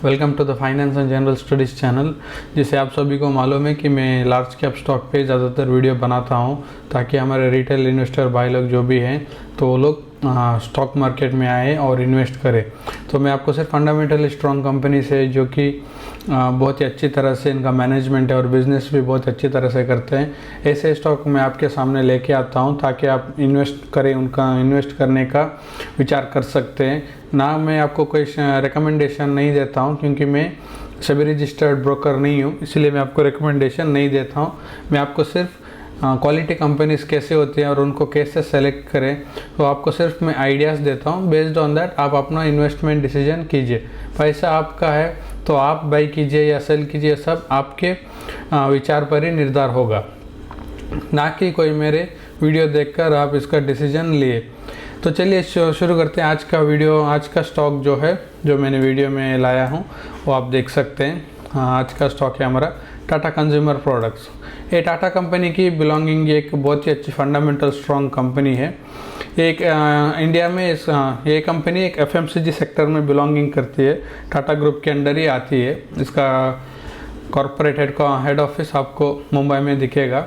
Welcome to the finance and general studies channel. जिसे आप सभी को मालूम है कि मैं लार्ज कैप स्टॉक पे ज़्यादातर वीडियो बनाता हूँ ताकि हमारे रिटेल इन्वेस्टर भाई लोग जो भी हैं तो वो लोग स्टॉक मार्केट में आए और इन्वेस्ट करें। तो मैं आपको सिर्फ फंडामेंटली स्ट्रॉन्ग कंपनी से जो कि बहुत ही अच्छी तरह से इनका मैनेजमेंट है और बिज़नेस भी बहुत अच्छी तरह से करते हैं, ऐसे स्टॉक मैं आपके सामने लेके आता हूं ताकि आप इन्वेस्ट करें, उनका इन्वेस्ट करने का विचार कर सकते हैं। ना मैं आपको कोई रिकमेंडेशन नहीं देता हूं क्योंकि मैं सभी रजिस्टर्ड ब्रोकर नहीं हूं, इसलिए मैं आपको रिकमेंडेशन नहीं देता हूं। मैं आपको सिर्फ क्वालिटी कंपनीज कैसे होती हैं और उनको कैसे सेलेक्ट करें तो आपको सिर्फ मैं आइडियाज़ देता हूं। बेस्ड ऑन दैट आप अपना इन्वेस्टमेंट डिसीजन कीजिए। पैसा आपका है तो आप बाई कीजिए या सेल कीजिए, सब आपके विचार पर ही निर्धार होगा, ना कि कोई मेरे वीडियो देखकर आप इसका डिसीजन लिए। तो चलिए शुरू करते हैं आज का वीडियो। आज का स्टॉक जो है जो मैंने वीडियो में लाया हूँ वो आप देख सकते हैं। आज का स्टॉक है हमारा टाटा कंज्यूमर प्रोडक्ट्स। ये टाटा कंपनी की बिलोंगिंग एक बहुत ही अच्छी फंडामेंटल स्ट्रॉन्ग कंपनी है। एक इंडिया में ये कंपनी एक एफएमसीजी सेक्टर में बिलोंगिंग करती है, टाटा ग्रुप के अंडर ही आती है। इसका कॉरपोरेट हेड ऑफिस आपको मुंबई में दिखेगा।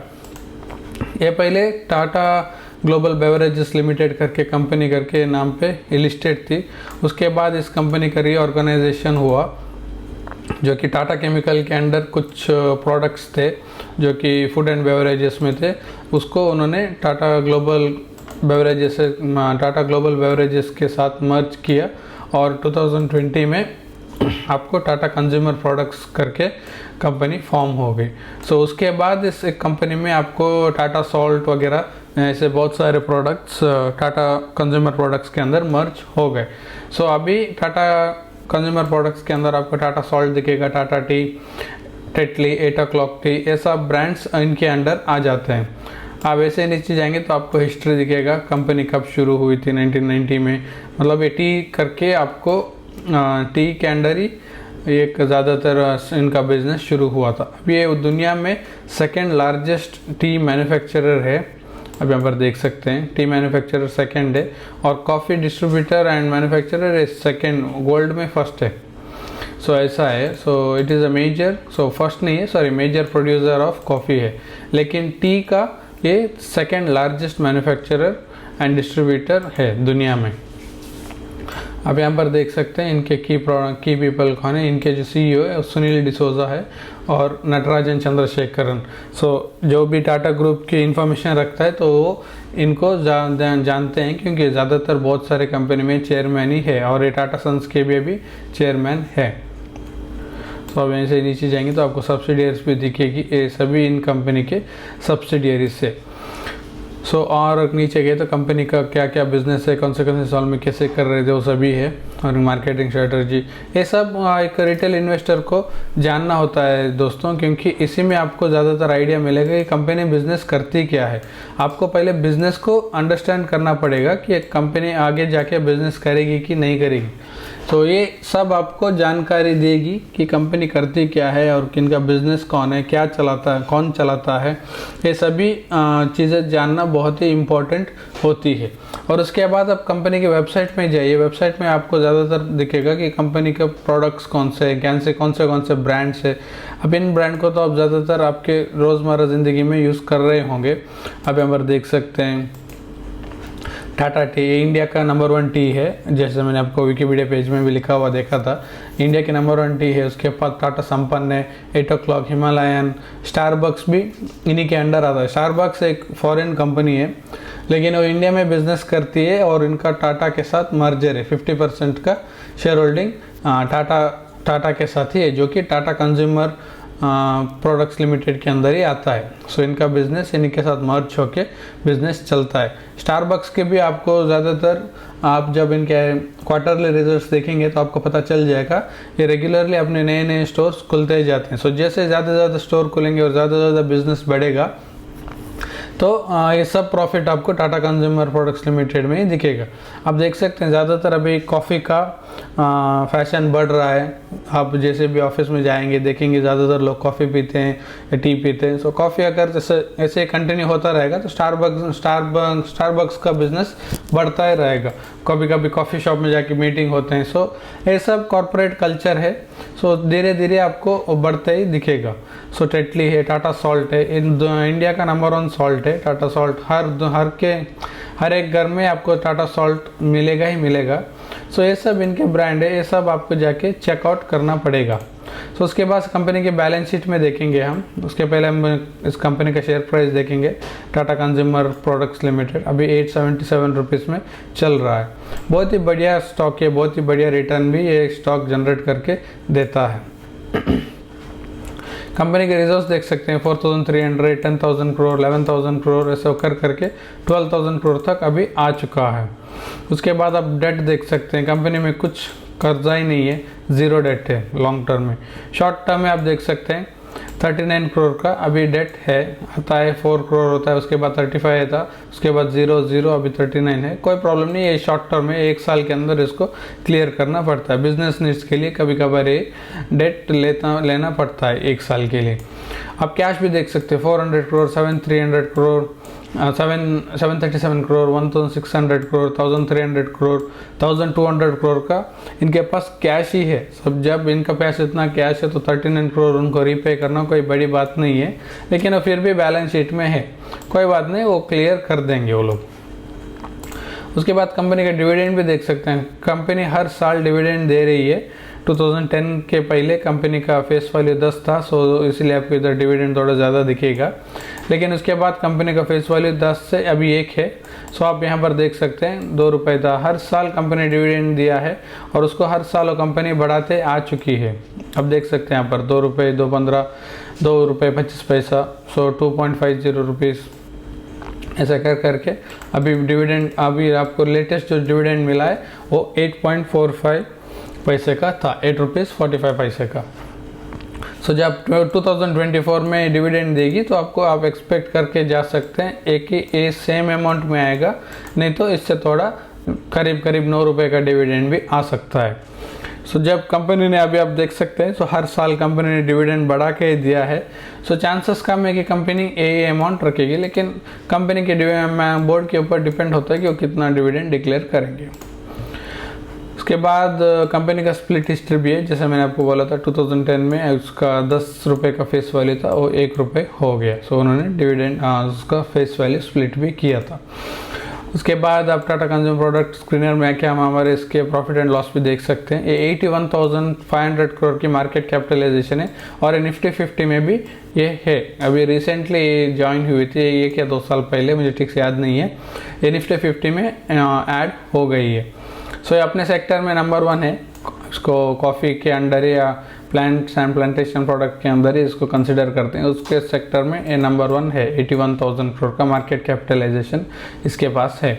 ये पहले टाटा ग्लोबल बेवरेजेस लिमिटेड करके कंपनी करके नाम पे लिस्टेड थी। उसके बाद इस कंपनी का रीऑर्गेनाइजेशन हुआ जो कि टाटा केमिकल के अंडर कुछ प्रोडक्ट्स थे जो कि फूड एंड बेवरेजेस में थे, उसको उन्होंने टाटा ग्लोबल बेवरेजेस के साथ मर्ज किया और 2020 में आपको टाटा कंज्यूमर प्रोडक्ट्स करके कंपनी फॉर्म हो गई। सो उसके बाद इस कंपनी में आपको टाटा सॉल्ट वगैरह ऐसे बहुत सारे प्रोडक्ट्स टाटा कंज्यूमर प्रोडक्ट्स के अंदर मर्ज हो गए। सो अभी टाटा कंज्यूमर प्रोडक्ट्स के अंदर आपको टाटा सॉल्ट दिखेगा, Tata T, Tetley, 8 o'clock T, ये सब ब्रांड्स इनके अंडर आ जाते हैं। आप ऐसे नीचे जाएंगे तो आपको हिस्ट्री दिखेगा, कंपनी कब शुरू हुई थी 1990 में। मतलब ये टी करके आपको टी के अंडर ही एक ज़्यादातर इनका बिजनेस शुरू हुआ था। अभी ये दुनिया में सेकेंड लार्जेस्ट टी मैन्युफैक्चरर है। अब यहाँ पर देख सकते हैं टी मैन्युफैक्चरर सेकंड है और coffee distributor and manufacturer second, gold में फर्स्ट है। सो ऐसा है। So it is a major, so first नहीं है, sorry, major producer of coffee है, लेकिन टी का ये second largest manufacturer and distributor है दुनिया में। अब यहाँ पर देख सकते हैं इनके की पीपल कौन है। इनके जो सीईओ है सुनील डिसोजा है और नटराजन चंद्रशेखरन। सो जो भी टाटा ग्रुप की इंफॉर्मेशन रखता है तो वो इनको जानते हैं क्योंकि ज़्यादातर बहुत सारे कंपनी में चेयरमैन ही है और ये टाटा सन्स के भी अभी चेयरमैन है। तो अब यहाँ से नीचे जाएंगे तो आपको सब्सिडियरीज भी दिखेगी, ये सभी इन कंपनी के सब्सिडियरीज से। सो और नीचे गए तो कंपनी का क्या क्या बिजनेस है, कौन से साल में कैसे कर रहे थे वो सभी है, और मार्केटिंग स्ट्रेटजी, ये सब एक रिटेल इन्वेस्टर को जानना होता है दोस्तों, क्योंकि इसी में आपको ज़्यादातर आइडिया मिलेगा कि कंपनी बिजनेस करती क्या है। आपको पहले बिजनेस को अंडरस्टैंड करना पड़ेगा कि एक कंपनी आगे जाके बिजनेस करेगी कि नहीं करेगी। तो ये सब आपको जानकारी देगी कि कंपनी करती क्या है और किनका बिजनेस कौन है, क्या चलाता है, कौन चलाता है, ये सभी चीज़ें जानना बहुत ही इम्पोर्टेंट होती है। और उसके बाद आप कंपनी की वेबसाइट में जाइए। वेबसाइट में आपको ज़्यादातर दिखेगा कि कंपनी के प्रोडक्ट्स कौन से हैं, कौन से ब्रांड्स है। अब इन ब्रांड को तो आप ज़्यादातर आपके रोज़मर्रा ज़िंदगी में यूज़ कर रहे होंगे। अब यहाँ पर देख सकते हैं टाटा टी, इंडिया का नंबर 1 टी है, जैसे मैंने आपको विकीपीडिया पेज में भी लिखा हुआ देखा था, इंडिया के नंबर 1 टी है। उसके बाद टाटा संपन्न है, 8 o'clock, हिमालयन, स्टारबक्स भी इन्हीं के अंडर आता है। स्टारबक्स एक फॉरेन कंपनी है लेकिन वो इंडिया में बिजनेस करती है और इनका टाटा के साथ मर्जर है। 50% का शेयर होल्डिंग टाटा के साथ ही है, जो कि टाटा कंज्यूमर प्रोडक्ट्स लिमिटेड के अंदर ही आता है। सो इनका बिजनेस इन्हीं के साथ मर्ज होके बिजनेस चलता है। स्टारबक्स के भी आपको ज़्यादातर आप जब इनके क्वार्टरली रिजल्ट्स देखेंगे तो आपको पता चल जाएगा ये रेगुलरली अपने नए नए स्टोर्स खुलते ही जाते हैं। सो जैसे ज़्यादा से ज़्यादा स्टोर खुलेंगे और ज़्यादा से ज़्यादा बिजनेस बढ़ेगा तो ये सब प्रॉफिट आपको टाटा कंज्यूमर प्रोडक्ट्स लिमिटेड में ही दिखेगा। आप देख सकते हैं ज़्यादातर अभी कॉफ़ी का फैशन बढ़ रहा है। आप जैसे भी ऑफिस में जाएंगे देखेंगे ज़्यादातर लोग कॉफ़ी पीते हैं या टी पीते हैं। सो कॉफ़ी अगर जैसे ऐसे कंटिन्यू होता रहेगा तो स्टारबक्स का बिजनेस बढ़ता ही रहेगा। कभी कभी कॉफ़ी शॉप में जाके मीटिंग होते हैं। सो ये सब कॉरपोरेट कल्चर है। सो धीरे धीरे आपको बढ़ते ही दिखेगा। सो टेटली है, टाटा सॉल्ट है, इंडिया का नंबर 1 सॉल्ट है टाटा सॉल्ट। हर एक घर में आपको टाटा सॉल्ट मिलेगा ही मिलेगा। सो ये सब इनके ब्रांड है, ये सब आपको जाके चेकआउट करना पड़ेगा। सो उसके बाद कंपनी के बैलेंस शीट में देखेंगे हम। उसके पहले हम इस कंपनी का शेयर प्राइस देखेंगे। टाटा कंज्यूमर प्रोडक्ट्स लिमिटेड अभी 877 रुपीज़ में चल रहा है। बहुत ही बढ़िया स्टॉक है, बहुत ही बढ़िया रिटर्न भी ये स्टॉक जनरेट करके देता है। कंपनी के रिजर्व्स देख सकते हैं 4300, 10,000 करोड़, 11,000 करोड़, ऐसे करके 12,000 करोड़ तक अभी आ चुका है। उसके बाद आप डेट देख सकते हैं, कंपनी में कुछ कर्जा ही नहीं है, ज़ीरो डेट है लॉन्ग टर्म में। शॉर्ट टर्म में आप देख सकते हैं 39 करोड़ का अभी डेट है, आता है 4 करोड़ होता है, उसके बाद 35 था, उसके बाद 0 अभी 39 है। कोई प्रॉब्लम नहीं है, शॉर्ट टर्म में 1 साल के अंदर इसको क्लियर करना पड़ता है। बिजनेस नीड्स के लिए कभी कभार ये डेट लेना पड़ता है 1 साल के लिए। आप कैश भी देख सकते हैं 400 करोड़, 737 करोड़, 1,600 करोड़, 1,300 करोड़, 1,200 करोड़ का इनके पास कैश ही है। सब जब इनका पास इतना कैश है तो 39 करोड़ उनको रीपे करना कोई बड़ी बात नहीं है, लेकिन वो फिर भी बैलेंस शीट में है, कोई बात नहीं, वो क्लियर कर देंगे वो लोग। उसके बाद कंपनी का डिविडेंड भी देख सकते हैं। कंपनी हर साल डिविडेंड दे रही है। 2010 के पहले कंपनी का फेस वैल्यू 10 था, सो इसलिए आपको इधर डिविडेंड थोड़ा ज़्यादा दिखेगा, लेकिन उसके बाद कंपनी का फेस वैल्यू 10 से अभी 1 है। सो आप यहाँ पर देख सकते हैं 2 रुपये था। हर साल कंपनी डिविडेंड दिया है और उसको हर साल वो कंपनी बढ़ाते आ चुकी है। अब देख सकते हैं यहाँ पर 2 रुपये, 2.15, 2 रुपये 25 पैसा, सो 2.50 रुपीज़, ऐसा करके अभी डिविडेंड, अभी आपको लेटेस्ट जो डिविडेंड मिला है वो 8.45 पैसे का था, 8 रुपीज़ 45 पैसे का। सो जब 2024 में डिविडेंड देगी तो आपको आप एक्सपेक्ट करके जा सकते हैं एक ही सेम अमाउंट में आएगा, नहीं तो इससे थोड़ा करीब 9 रुपये का डिविडेंड भी आ सकता है। सो जब कंपनी ने अभी आप देख सकते हैं, सो हर साल कंपनी ने डिविडेंड बढ़ा के दिया है। सो चांसेस कम है कि कंपनी ये अमाउंट रखेगी, लेकिन कंपनी के बोर्ड के ऊपर डिपेंड होता है कि वो कितना डिविडेंड डिक्लेयर करेंगे। उसके बाद कंपनी का स्प्लिट हिस्ट्री भी है। जैसे मैंने आपको बोला था 2010 में उसका 10 रुपये का फेस वैल्यू था, वो 1 रुपये हो गया। सो उन्होंने डिविडेंड उसका फेस वैल्यू स्प्लिट भी किया था। उसके बाद आप टाटा कंज्यूमर प्रोडक्ट स्क्रीनर में आके हम हमारे इसके प्रॉफिट एंड लॉस भी देख सकते हैं। ये 81,500 करोड़ की मार्केट कैपिटलाइजेशन है और ये निफ्टी 50 में भी ये है। अभी रिसेंटली ये ज्वाइन हुई थी, ये क्या 2 साल पहले, मुझे ठीक से याद नहीं है। ये निफ्टी 50 में ऐड हो गई है। सो ये अपने सेक्टर में नंबर 1 है। इसको कॉफ़ी के अंडर या प्लांट्स एंड प्लांटेशन प्रोडक्ट के अंदर ही इसको कंसिडर करते हैं। उसके सेक्टर में ये नंबर 1 है। 81,000 करोड़ का मार्केट कैपिटलाइजेशन इसके पास है।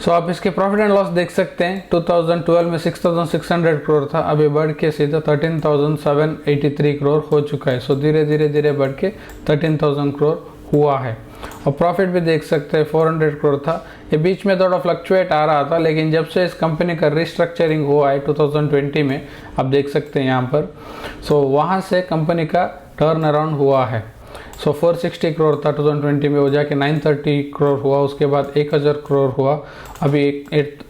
सो आप इसके प्रॉफिट एंड लॉस देख सकते हैं। 2012 में 6,600 करोड़ था, अभी बढ़ के सीधा 13,783 करोड़ हो चुका है। सो धीरे धीरे बढ़ के 13,000 करोड़ हुआ है। और प्रॉफिट भी देख सकते हैं 400 करोड़ था। ये बीच में थोड़ा फ्लक्चुएट आ रहा था, लेकिन जब से इस कंपनी का रिस्ट्रक्चरिंग हुआ है 2020 में, आप देख सकते हैं यहाँ पर, सो वहाँ से कंपनी का टर्न अराउंड हुआ है। सो 460 करोड़ था 2020 में, वो जाके 930 करोड़ हुआ, उसके बाद 1000 करोड़ हुआ, अभी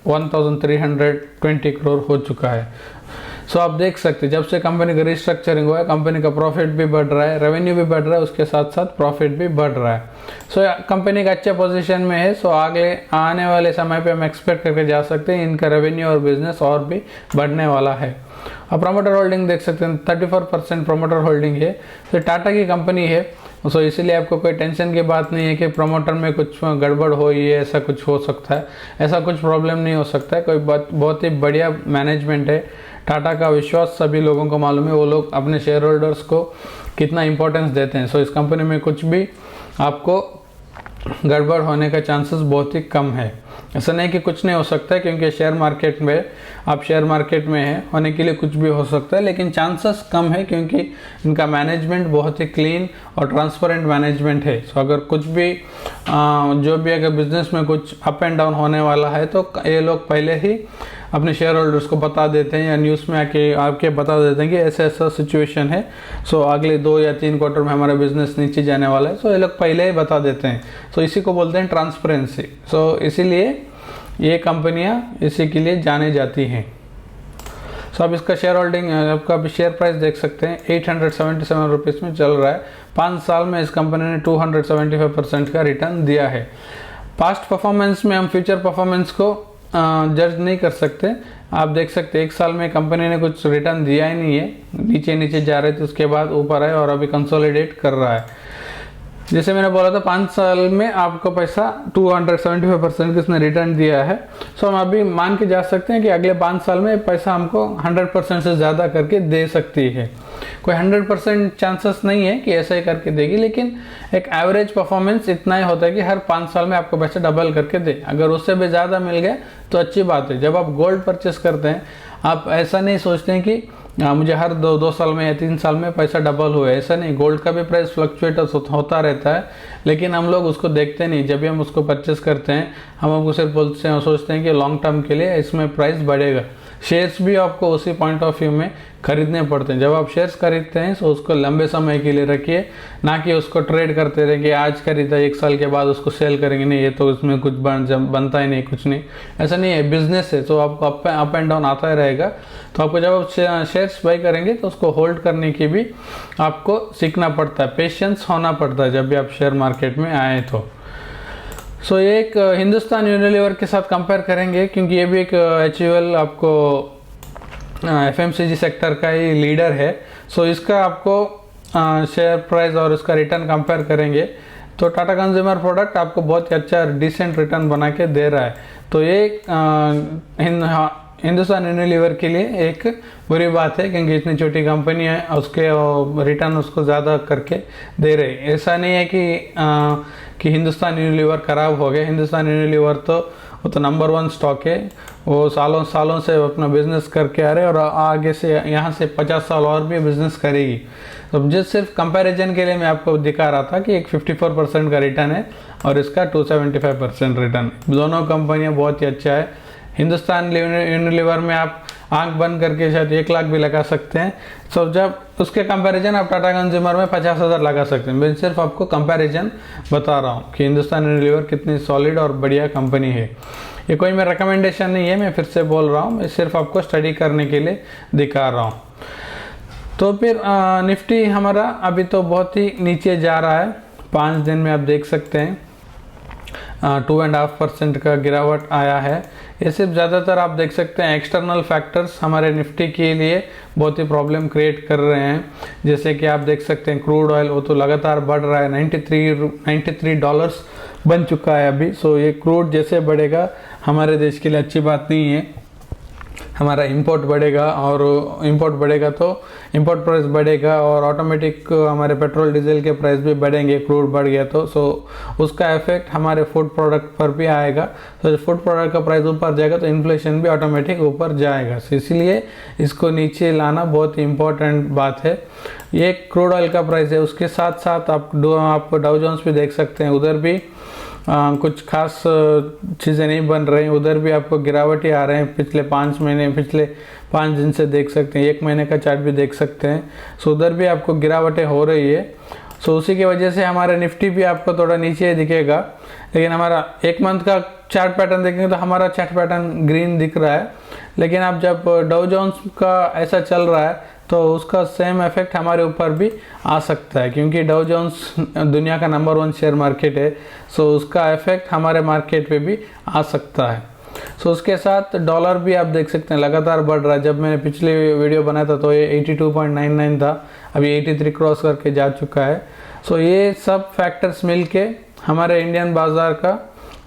1320 करोड़ हो चुका है। सो आप देख सकते हैं जब से कंपनी का रिस्ट्रक्चरिंग हुआ है, कंपनी का प्रॉफिट भी बढ़ रहा है, रेवेन्यू भी बढ़ रहा है, उसके साथ साथ प्रॉफिट भी बढ़ रहा है। सो कंपनी का अच्छे पोजीशन में है। सो आगे आने वाले समय पे हम एक्सपेक्ट करके जा सकते हैं इनका रेवेन्यू और बिजनेस और भी बढ़ने वाला है। अब प्रमोटर होल्डिंग देख सकते हैं 34% प्रमोटर होल्डिंग है। तो टाटा की कंपनी है, सो इसीलिए आपको कोई टेंशन की बात नहीं है कि प्रमोटर में कुछ गड़बड़ हो ही है, ऐसा कुछ हो सकता है, ऐसा कुछ प्रॉब्लम नहीं हो सकता है। कोई बहुत ही बढ़िया मैनेजमेंट है। टाटा का विश्वास सभी लोगों को मालूम है, वो लोग अपने शेयर होल्डर्स को कितना इंपॉर्टेंस देते हैं। सो इस कंपनी में कुछ भी आपको गड़बड़ होने का चांसेस बहुत ही कम है। ऐसा नहीं कि कुछ नहीं हो सकता है, क्योंकि शेयर मार्केट में आप शेयर मार्केट में हैं, होने के लिए कुछ भी हो सकता है, लेकिन चांसेस कम है क्योंकि इनका मैनेजमेंट बहुत ही क्लीन और ट्रांसपेरेंट मैनेजमेंट है। सो अगर कुछ भी जो भी अगर बिजनेस में कुछ अप एंड डाउन होने वाला है तो ये लोग पहले ही अपने शेयर होल्डर्स को बता देते हैं या न्यूज़ में आके बता देते हैं कि ऐसा ऐसा सिचुएशन है, सो अगले 2 या 3 क्वार्टर में हमारा बिजनेस नीचे जाने वाला है। सो ये लोग पहले ही बता देते हैं। सो इसी को बोलते हैं ट्रांसपेरेंसी। सो इसीलिए ये कंपनियां इसी के लिए जाने जाती हैं। सो अब इसका शेयर होल्डिंग, आपका अभी शेयर प्राइस देख सकते हैं 877 रुपीज़ में चल रहा है। 5 साल में इस कंपनी ने 275% का रिटर्न दिया है। पास्ट परफॉर्मेंस में हम फ्यूचर परफॉर्मेंस को जज नहीं कर सकते। आप देख सकते हैं 1 साल में कंपनी ने कुछ रिटर्न दिया ही नहीं है, नीचे नीचे जा रहे थे, उसके बाद ऊपर आए और अभी कंसोलिडेट कर रहा है। जैसे मैंने बोला था 5 साल में आपको पैसा 275% किसने रिटर्न दिया है। सो हम अभी मान के जा सकते हैं कि अगले 5 साल में पैसा हमको 100% से ज़्यादा करके दे सकती है। कोई 100% चांसेस नहीं है कि ऐसा ही करके देगी, लेकिन एक एवरेज परफॉर्मेंस इतना ही होता है कि हर 5 साल में आपको पैसा डबल करके दे। अगर उससे भी ज़्यादा मिल गया तो अच्छी बात है। जब आप गोल्ड परचेस करते हैं, आप ऐसा नहीं सोचते हैं कि मुझे हर 2 साल में या 3 साल में पैसा डबल हुआ है, ऐसा नहीं। गोल्ड का भी प्राइस फ्लक्चुएट होता रहता है, लेकिन हम लोग उसको देखते नहीं। जब भी हम उसको परचेस करते हैं, हम आपको सिर्फ बोलते हैं, सोचते हैं कि लॉन्ग टर्म के लिए इसमें प्राइस बढ़ेगा। शेयर्स भी आपको उसी पॉइंट ऑफ व्यू में खरीदने पड़ते हैं। जब आप शेयर्स खरीदते हैं तो उसको लंबे समय के लिए रखिए, ना कि उसको ट्रेड करते रहे कि आज खरीदा 1 साल के बाद उसको सेल करेंगे। नहीं, ये तो इसमें कुछ बनता ही नहीं, कुछ नहीं, ऐसा नहीं है। बिजनेस है तो आपको अप एंड डाउन आता ही रहेगा। तो आपको जब आप शेयर्स बाई करेंगे तो उसको होल्ड करने की भी आपको सीखना पड़ता है, पेशेंस होना पड़ता है जब भी आप शेयर मार्केट में आए तो। सो ये एक हिंदुस्तान यूनिलीवर के साथ कंपेयर करेंगे, क्योंकि ये भी एक HUL आपको FMCG सेक्टर का ही लीडर है। सो इसका आपको शेयर प्राइस और इसका रिटर्न कंपेयर करेंगे तो टाटा कंज्यूमर प्रोडक्ट आपको बहुत ही अच्छा डिसेंट रिटर्न बना के दे रहा है। तो ये हिंदुस्तान यूनिलीवर के लिए एक बुरी बात है, क्योंकि इतनी छोटी कंपनी है, उसके रिटर्न उसको ज़्यादा करके दे रहे। ऐसा नहीं है कि हिंदुस्तान यूनिलीवर ख़राब हो गया। हिंदुस्तान यूनिलीवर तो वो तो नंबर 1 स्टॉक है। वो सालों से अपना बिजनेस करके आ रहे और आगे से यहाँ से 50 साल और भी बिजनेस करेगी। तो जिस सिर्फ कंपैरिजन के लिए मैं आपको दिखा रहा था कि एक 54% का रिटर्न है और इसका 275% रिटर्न। दोनों कंपनियाँ बहुत ही अच्छा है। हिंदुस्तान यूनिलीवर में आप आंख बंद करके शायद 1 लाख भी लगा सकते हैं। सो जब उसके कंपैरिजन आप टाटा कंज्यूमर में 50,000 लगा सकते हैं। मैं सिर्फ आपको कंपैरिजन बता रहा हूँ कि हिंदुस्तान यूनिलीवर कितनी सॉलिड और बढ़िया कंपनी है। ये कोई मैं रिकमेंडेशन नहीं है, मैं फिर से बोल रहा हूँ, मैं सिर्फ आपको स्टडी करने के लिए दिखा रहा हूँ। तो फिर निफ्टी हमारा अभी तो बहुत ही नीचे जा रहा है। 5 दिन में आप देख सकते हैं 2.5% का गिरावट आया है। ये सिर्फ ज़्यादातर आप देख सकते हैं एक्सटर्नल फैक्टर्स हमारे निफ्टी के लिए बहुत ही प्रॉब्लम क्रिएट कर रहे हैं। जैसे कि आप देख सकते हैं क्रूड ऑयल, वो तो लगातार बढ़ रहा है, 93 डॉलर्स बन चुका है अभी। सो ये क्रूड जैसे बढ़ेगा हमारे देश के लिए अच्छी बात नहीं है। हमारा इंपोर्ट बढ़ेगा और इंपोर्ट बढ़ेगा तो इंपोर्ट प्राइस बढ़ेगा और ऑटोमेटिक हमारे पेट्रोल डीजल के प्राइस भी बढ़ेंगे, क्रूड बढ़ गया तो। सो उसका इफेक्ट हमारे फूड प्रोडक्ट पर भी आएगा। तो फूड प्रोडक्ट का प्राइस ऊपर जाएगा तो इन्फ्लेशन भी ऑटोमेटिक ऊपर जाएगा। सो इसलिए इसको नीचे लाना बहुत ही इम्पोर्टेंट बात है। ये क्रूड ऑयल का प्राइस है, उसके साथ साथ आप डाउ जोन्स भी देख सकते हैं, उधर भी कुछ खास चीज़ें नहीं बन रही, उधर भी आपको गिरावट ही आ रहे हैं। पिछले 5 दिन से देख सकते हैं, 1 महीने का चार्ट भी देख सकते हैं। सो उधर भी आपको गिरावटें हो रही है। सो उसी की वजह से हमारा निफ्टी भी आपको थोड़ा नीचे दिखेगा, लेकिन हमारा 1 मंथ का चार्ट पैटर्न देखेंगे तो हमारा चार्ट पैटर्न ग्रीन दिख रहा है। लेकिन आप जब डाउ जोन्स का ऐसा चल रहा है तो उसका सेम इफेक्ट हमारे ऊपर भी आ सकता है, क्योंकि डाउ जोन्स दुनिया का नंबर 1 शेयर मार्केट है। सो उसका इफेक्ट हमारे मार्केट पे भी आ सकता है। सो उसके साथ डॉलर भी आप देख सकते हैं लगातार बढ़ रहा है। जब मैंने पिछले वीडियो बनाया था तो ये 82.99 था, अभी 83 क्रॉस करके जा चुका है। सो ये सब फैक्टर्स मिलके हमारे इंडियन बाजार का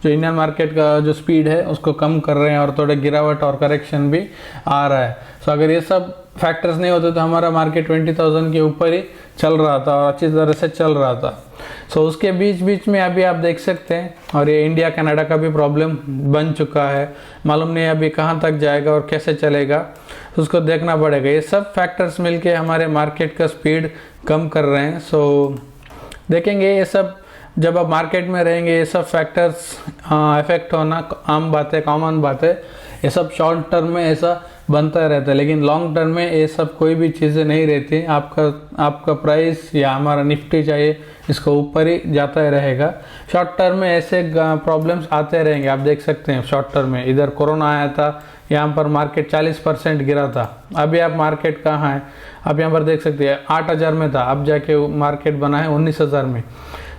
जो इंडियन मार्केट का जो स्पीड है उसको कम कर रहे हैं और थोड़ा गिरावट और करेक्शन भी आ रहा है। सो अगर ये सब फैक्टर्स नहीं होते तो हमारा मार्केट 20,000 के ऊपर ही चल रहा था और अच्छी तरह से चल रहा था। सो उसके बीच बीच में अभी आप देख सकते हैं, और ये इंडिया कनाडा का भी प्रॉब्लम बन चुका है, मालूम नहीं अभी कहाँ तक जाएगा और कैसे चलेगा, उसको देखना पड़ेगा। ये सब फैक्टर्स मिलके हमारे मार्केट का स्पीड कम कर रहे हैं। सो देखेंगे ये सब, जब आप मार्केट में रहेंगे ये सब फैक्टर्स इफेक्ट होना आम बात है, कॉमन बात है। ये सब शॉर्ट टर्म में ऐसा बनता रहता है, लेकिन लॉन्ग टर्म में ये सब कोई भी चीज़ें नहीं रहती। आपका प्राइस या हमारा निफ्टी चाहिए इसको ऊपर ही जाता ही रहेगा। शॉर्ट टर्म में ऐसे प्रॉब्लम्स आते रहेंगे। आप देख सकते हैं शॉर्ट टर्म में इधर कोरोना आया था, यहाँ पर मार्केट 40% गिरा था। अभी आप मार्केट कहाँ है, आप यहाँ पर देख सकते हैं 8,000 में था, अब जाके मार्केट बना है 19,000 में।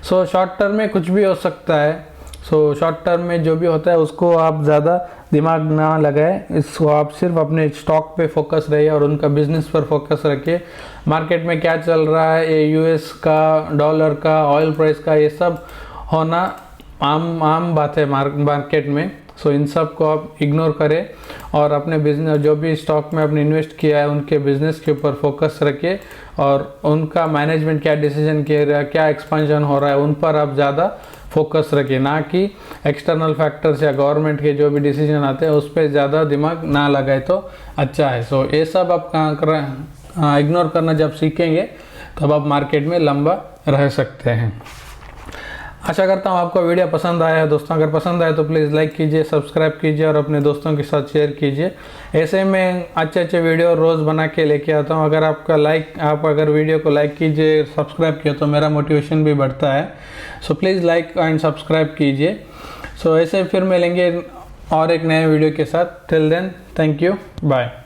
सो शॉर्ट टर्म में कुछ भी हो सकता है। सो शॉर्ट टर्म में जो भी होता है उसको आप ज़्यादा दिमाग ना लगाए, इसको आप सिर्फ अपने स्टॉक पे फोकस रहिए और उनका बिजनेस पर फोकस रखिए। मार्केट में क्या चल रहा है, ये यूएस का, डॉलर का, ऑयल प्राइस का, ये सब होना आम बात है मार्केट में। सो इन सब को आप इग्नोर करें और अपने बिजनेस, जो भी स्टॉक में आपने इन्वेस्ट किया है उनके बिजनेस के ऊपर फोकस रखिए और उनका मैनेजमेंट क्या डिसीजन किया, क्या एक्सपेंशन हो रहा है, उन पर आप ज़्यादा फोकस रखिए, ना कि एक्सटर्नल फैक्टर्स या गवर्नमेंट के जो भी डिसीजन आते हैं उस पर ज़्यादा दिमाग ना लगाए तो अच्छा है। सो ये सब आप इग्नोर करना जब सीखेंगे तब आप मार्केट में लंबा रह सकते हैं। आशा करता हूँ आपको वीडियो पसंद आया है दोस्तों। अगर पसंद आए तो प्लीज़ लाइक कीजिए, सब्सक्राइब कीजिए और अपने दोस्तों के साथ शेयर कीजिए। ऐसे में अच्छे वीडियो रोज़ बना के लेके आता हूँ। अगर आप अगर वीडियो को लाइक कीजिए, सब्सक्राइब किया तो मेरा मोटिवेशन भी बढ़ता है। So please like and subscribe कीजिए। सो ऐसे फिर मिलेंगे और एक नए वीडियो के साथ। Till then, thank you, bye.